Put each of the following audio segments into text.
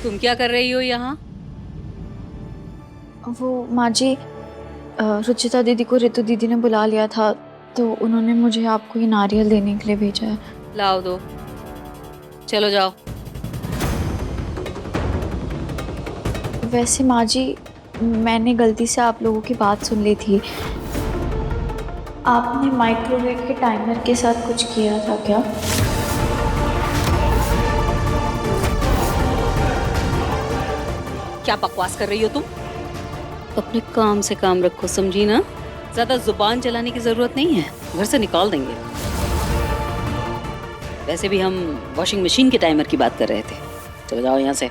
तुम क्या कर रही हो यहाँ? वो माँ जी, रुचिता दीदी को रितु दीदी ने बुला लिया था, तो उन्होंने मुझे आपको ये नारियल देने के लिए भेजा है। लाओ दो। चलो जाओ। वैसे माँ जी, मैंने गलती से आप लोगों की बात सुन ली थी। आपने माइक्रोवेव के टाइमर के साथ कुछ किया था क्या? क्या बकवास कर रही हो तुम? अपने काम से काम रखो, समझी ना? ज्यादा जुबान चलाने की जरूरत नहीं है, घर से निकाल देंगे। वैसे भी हम वॉशिंग मशीन के टाइमर की बात कर रहे थे। चलो जाओ यहाँ से।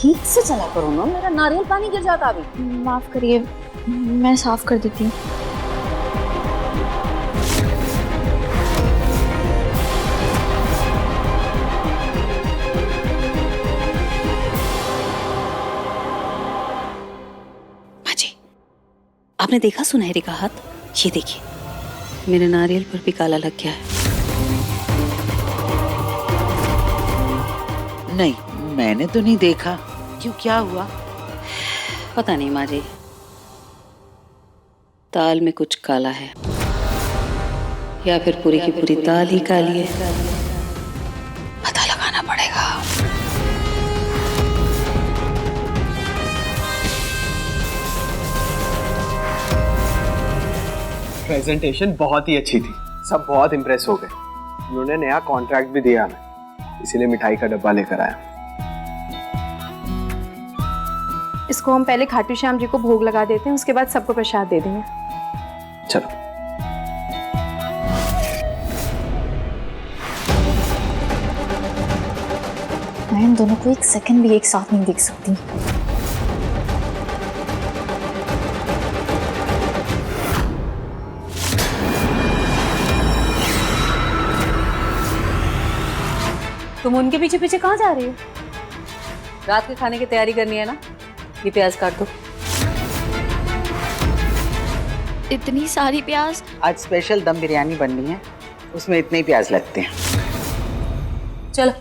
ठीक से चला करो ना, मेरा नारियल पानी गिर जाता अभी। माफ़ करिए, मैं साफ कर देती हूँ। माजी, आपने देखा सुनहरे का हाथ? ये देखिए, मेरे नारियल पर भी काला लग गया है। नहीं, मैंने तो नहीं देखा। क्यों, क्या हुआ? पता नहीं माजी, दाल में कुछ काला है, या फिर पूरी की पूरी दाल ही काली है। पता लगाना पड़ेगा। प्रेजेंटेशन बहुत ही अच्छी थी, सब बहुत इम्प्रेस हो गए। उन्होंने नया कॉन्ट्रैक्ट भी दिया हमें, इसीलिए मिठाई का डब्बा लेकर आया। इसको हम पहले खाटू श्याम जी को भोग लगा देते हैं, उसके बाद सबको प्रसाद दे देंगे। चलो। मैं इन दोनों को एक सेकंड भी एक साथ नहीं देख सकती। तुम उनके पीछे पीछे कहाँ जा रही हो? रात के खाने की तैयारी करनी है ना? ये प्याज काट दो। इतनी सारी प्याज? आज स्पेशल दम बिरयानी बननी है, उसमें इतने ही प्याज लगते हैं। चलो।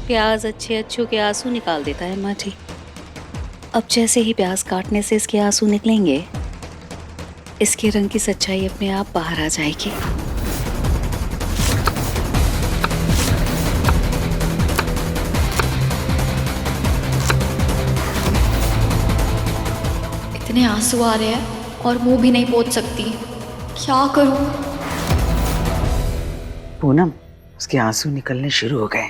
प्याज अच्छे अच्छों के आंसू निकाल देता है माँ जी। अब जैसे ही प्याज काटने से इसके आंसू निकलेंगे, इसके रंग की सच्चाई अपने आप बाहर आ जाएगी। इतने आंसू आ रहे हैं और मुंह भी नहीं पोंछ सकती, क्या करूं? पूनम, उसके आंसू निकलने शुरू हो गए।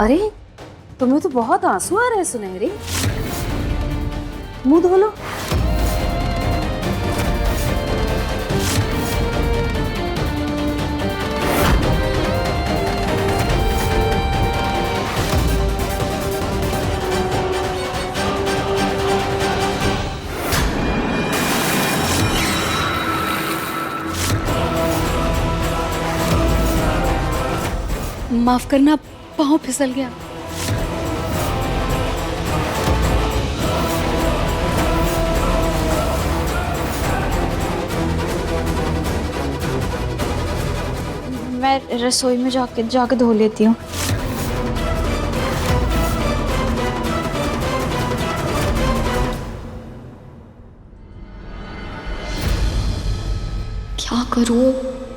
अरे, तुम्हें तो बहुत आंसू आ रहे हैं सुनहरी। मुंह धो लो। माफ करना, पाँव फिसल गया। मैं रसोई में जाके धो लेती हूँ।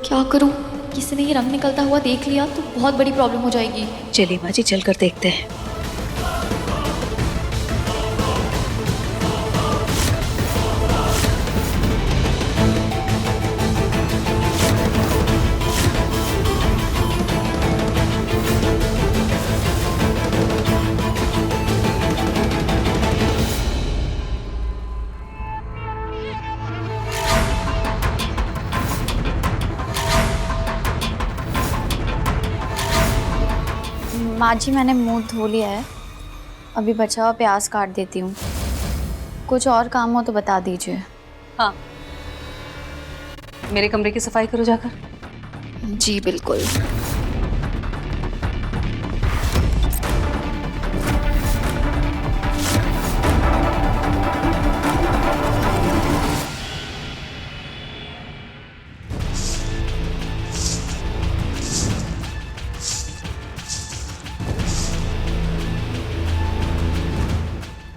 क्या करूँ? किसी ने ये रंग निकलता हुआ देख लिया तो बहुत बड़ी प्रॉब्लम हो जाएगी। चलिए माँ जी, चल कर देखते हैं। माँ जी मैंने मुंह धो लिया है, अभी बचा हुआ प्याज काट देती हूँ। कुछ और काम हो तो बता दीजिए। हाँ, मेरे कमरे की सफाई करो जाकर। जी बिल्कुल।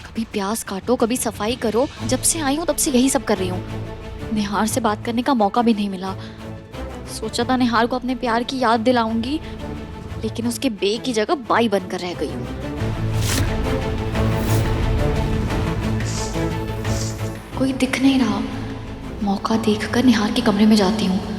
कभी प्याज काटो, कभी सफाई करो। जब से आई हूँ तब से यही सब कर रही हूँ। निहार से बात करने का मौका भी नहीं मिला। सोचा था निहार को अपने प्यार की याद दिलाऊंगी, लेकिन उसके बे की जगह बाई बनकर रह गई हूँ। कोई दिख नहीं रहा। मौका देखकर निहार के कमरे में जाती हूँ।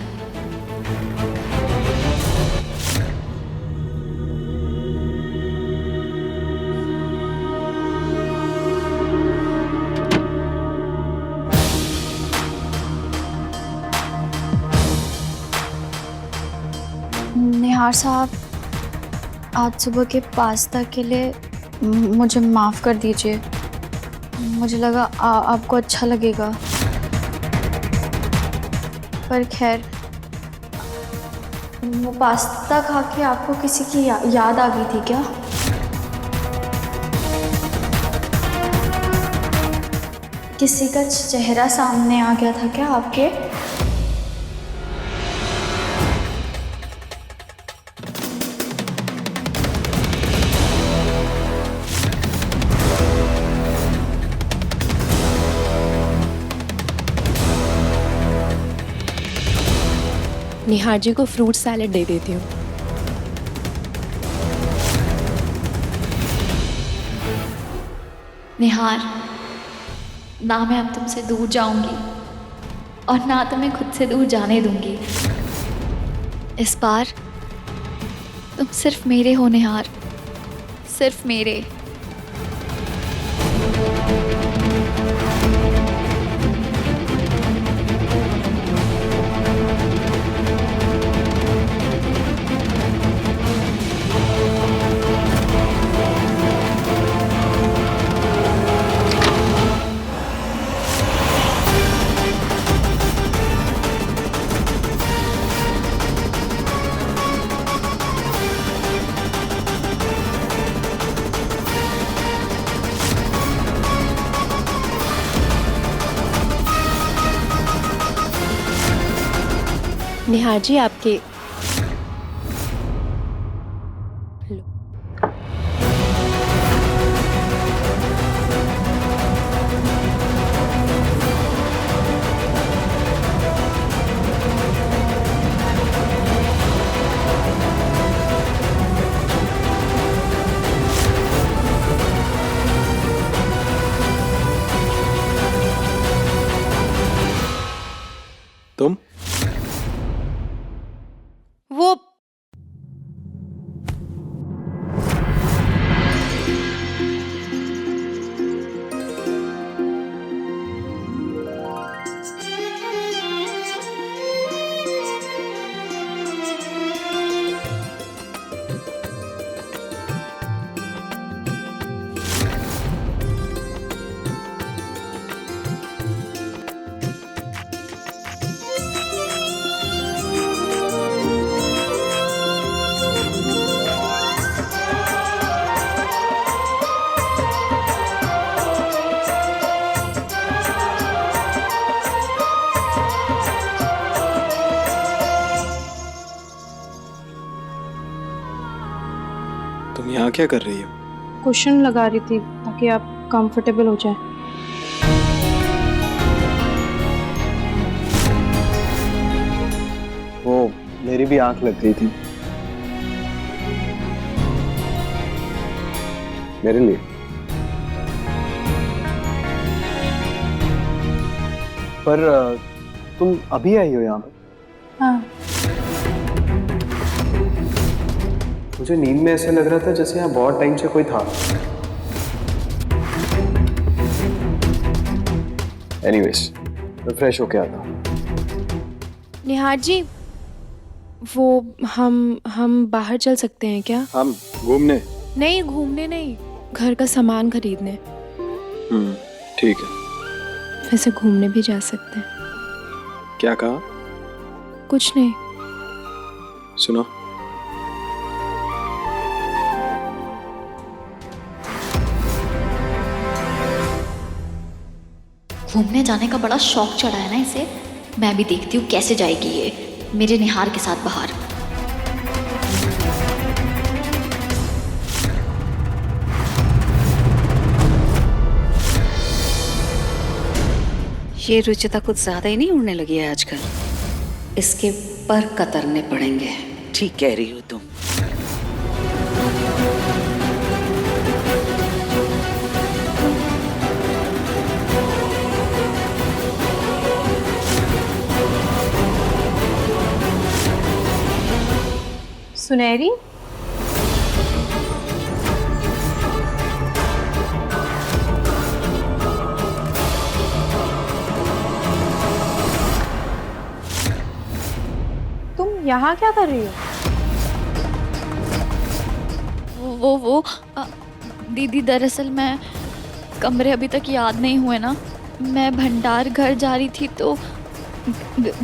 निहार साहब, आज सुबह के पास्ता के लिए मुझे माफ़ कर दीजिए। मुझे लगा आपको अच्छा लगेगा, पर खैर वो पास्ता खा के आपको किसी की याद आ गई थी क्या? किसी का चेहरा सामने आ गया था क्या आपके? निहार जी को फ्रूट सैलेड दे देती हूँ। निहार, ना मैं अब तुमसे दूर जाऊंगी और ना तुम्हें खुद से दूर जाने दूंगी। इस बार तुम सिर्फ मेरे हो निहार, सिर्फ मेरे। निहार जी आपके तुम वो तुम यहाँ क्या कर रही हो? कुशन लगा रही थी ताकि आप कंफर्टेबल हो जाए। वो मेरी भी आंख लग गई थी। मेरे लिए पर तुम अभी आई हो यहाँ पर? हाँ, मुझे नींद में ऐसे लग रहा था जैसे यहाँ बहुत टाइम से कोई था। एनीवेज, मैं फ्रेश होके आता हूँ। निहार जी वो हम बाहर चल सकते हैं क्या? हम घूमने? नहीं, घूमने नहीं, घर का सामान खरीदने। ठीक है। वैसे घूमने भी जा सकते हैं। क्या कहा? कुछ नहीं। सुनो, घूमने जाने का बड़ा शौक चढ़ा है ना इसे। मैं भी देखती हूँ कैसे जाएगी ये मेरे निहार के साथ बाहर। ये रुचिता कुछ ज्यादा ही नहीं उड़ने लगी है आजकल। इसके पर कतरने पड़ेंगे। ठीक कह रही हो तुम। सुनहरी, तुम यहाँ क्या कर रही हो? वो दीदी, दरअसल मैं कमरे अभी तक याद नहीं हुए ना। मैं भंडार घर जा रही थी तो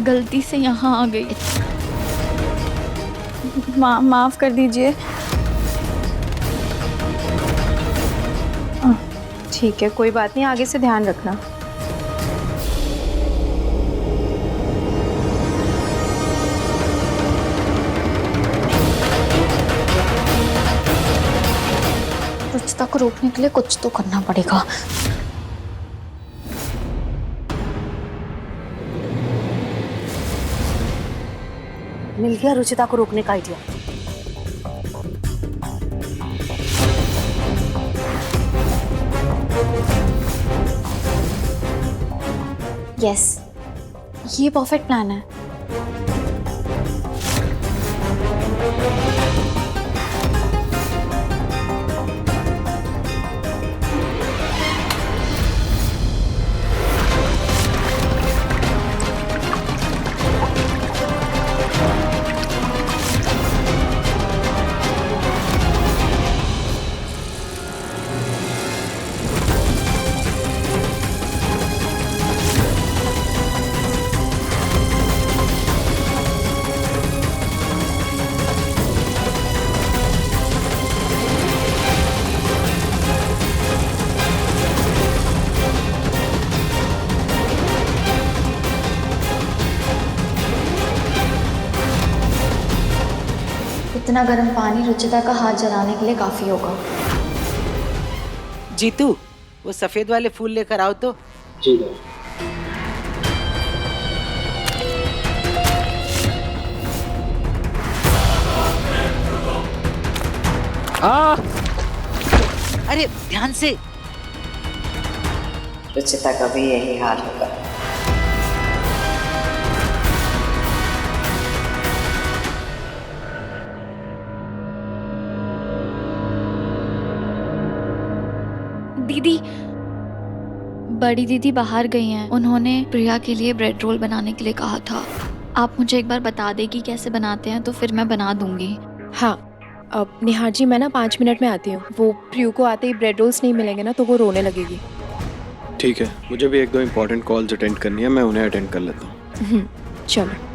गलती से यहाँ आ गई। माफ कर दीजिए। ठीक है, कोई बात नहीं, आगे से ध्यान रखना। रुचिता को रोकने के लिए कुछ तो करना पड़ेगा। मिल गया रुचिता को रोकने का आइडिया। यस, ये परफेक्ट प्लान है। इतना गर्म पानी रुचिता का हाथ जलाने के लिए काफी होगा। जीतू, वो सफेद वाले फूल लेकर आओ तो। जी। अरे ध्यान से। रुचिता का भी यही हाल होगा। दीदी, बड़ी दीदी बाहर गई हैं। उन्होंने प्रिया के लिए ब्रेड रोल बनाने के लिए कहा था। आप मुझे एक बार बता देगी कैसे बनाते हैं, तो फिर मैं बना दूंगी। हाँ, अब निहार जी, मैं ना 5 मिनट में आती हूँ। वो प्रियू को आते ही ब्रेड रोल्स नहीं मिलेंगे ना तो वो रोने लगेगी। ठीक है, मुझे भी 1-2 इम्पोर्टेंट कॉल्स अटेंड करनी है, मैं उन्हें अटेंड कर लेता हूँ। चलो।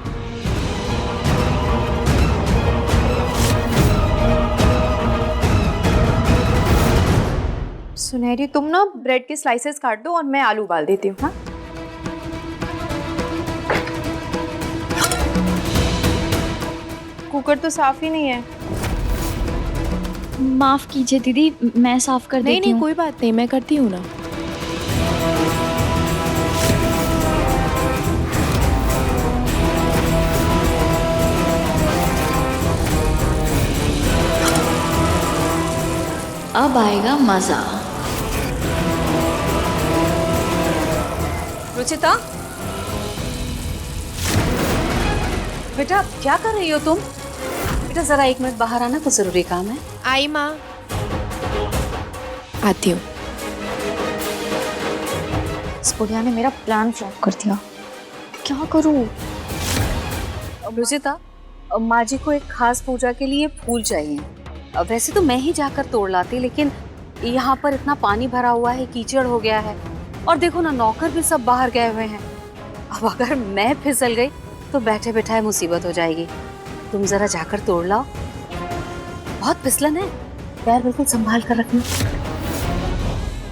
सुनहरी, तुम ना ब्रेड के स्लाइसेस काट दो और मैं आलू उबाल देती हूँ। हाँ, कुकर तो साफ ही नहीं है। माफ कीजिए दीदी, मैं साफ कर देती नहीं, हूँ। कोई बात नहीं, मैं करती हूँ ना। अब आएगा मजा। रुचिता, बेटा क्या कर रही हो तुम? बेटा जरा 1 मिनट बाहर आना, कुछ जरूरी काम है। आई माँ, आती हूँ। इस बुढ़िया ने मेरा प्लान फ्लॉप कर दिया। क्या करूँ? रुचिता, माँ जी को एक खास पूजा के लिए फूल चाहिए। वैसे तो मैं ही जाकर तोड़ लाती, लेकिन यहाँ पर इतना पानी भरा हुआ है, कीचड़ हो गया है, और देखो ना नौकर भी सब बाहर गए हुए हैं। अब अगर मैं फिसल गई तो बैठे बैठाए मुसीबत हो जाएगी। तुम जरा जाकर तोड़ लाओ, बहुत फिसलन है, पैर बिल्कुल संभाल कर रखना।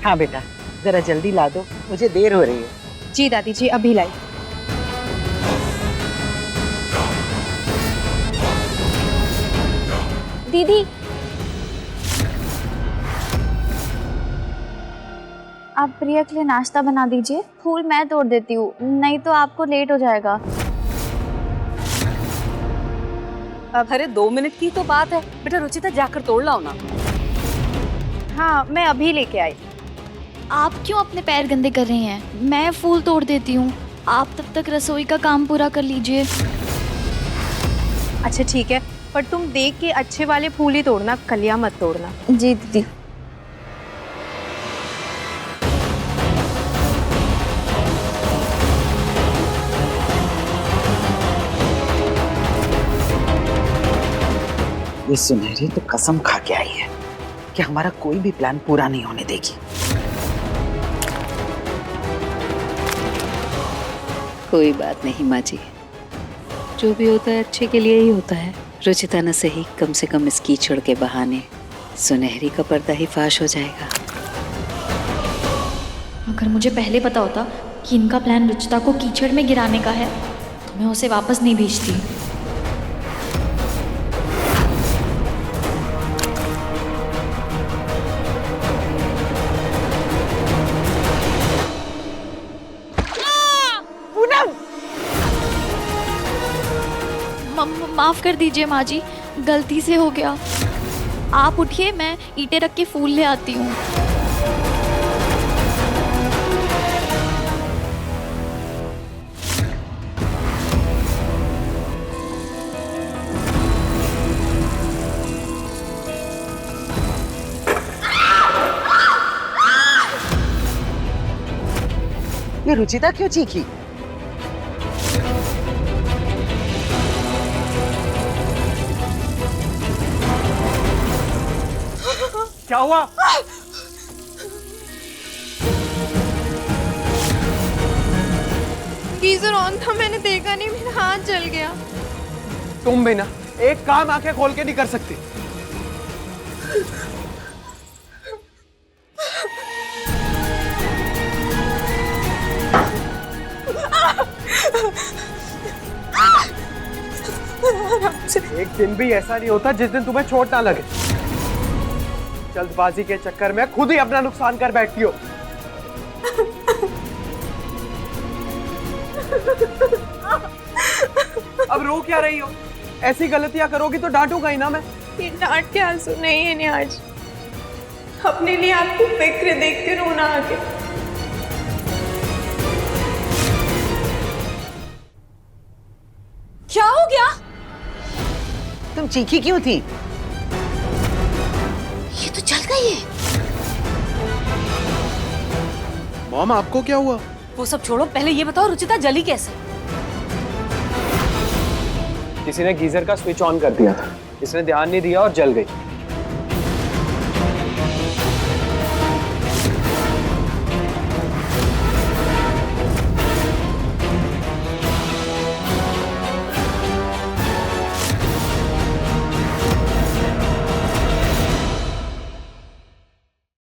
हाँ बेटा, जरा जल्दी ला दो, मुझे देर हो रही है। जी दादी जी, अभी लाई। दीदी, आप प्रिया के लिए नाश्ता बना दीजिए। फूल मैं तोड़ देती हूँ, नहीं तो आपको लेट हो जाएगा। अब अरे 2 मिनट की तो बात है बेटा, रुचिता जाकर तोड़ लाओ ना। हाँ, मैं अभी लेके आई। आप क्यों अपने पैर गंदे कर रही हैं? मैं फूल तोड़ देती हूँ, आप तब तक रसोई का काम पूरा कर लीजिए। अच्छा ठीक है, पर तुम देख के अच्छे वाले फूल ही तोड़ना, कलियां मत तोड़ना। जी दीदी। ये सुनहरी तो कसम खा के आई है कि हमारा कोई भी प्लान पूरा नहीं होने देगी। कोई बात नहीं माँ जी, जो भी होता है अच्छे के लिए ही होता है। रुचिता न सही, कम से कम इस कीचड़ के बहाने सुनहरी का पर्दा ही फाश हो जाएगा। अगर मुझे पहले पता होता कि इनका प्लान रुचिता को कीचड़ में गिराने का है तो मैं उसे वापस नहीं भेजती। माफ कर दीजिए माँ जी, गलती से हो गया। आप उठिए, मैं ईंटें रख के फूल ले आती हूँ। ये रुचिता क्यों चीखी? क्या हुआ? गीजर ऑन था, मैंने देखा नहीं, मेरा हाथ जल गया। तुम भी ना एक काम आंखें खोल के नहीं कर सकती। एक दिन भी ऐसा नहीं होता जिस दिन तुम्हें चोट ना लगे। जल्दबाजी के चक्कर में खुद ही अपना नुकसान कर बैठती हो। अब रो क्या रही हो? ऐसी गलतियां करोगी तो डांटूंगा ही ना मैं। ये डांट के आंसू नहीं है निहाज, अपने लिए आपको फिक्र देख के रोना आ गया। क्या हो गया? तुम चीखी क्यों थी? ये तो जल गई है। मॉम, आपको क्या हुआ? वो सब छोड़ो, पहले ये बताओ रुचिता जली कैसे? किसी ने गीजर का स्विच ऑन कर दिया था, इसने ध्यान नहीं दिया और जल गई।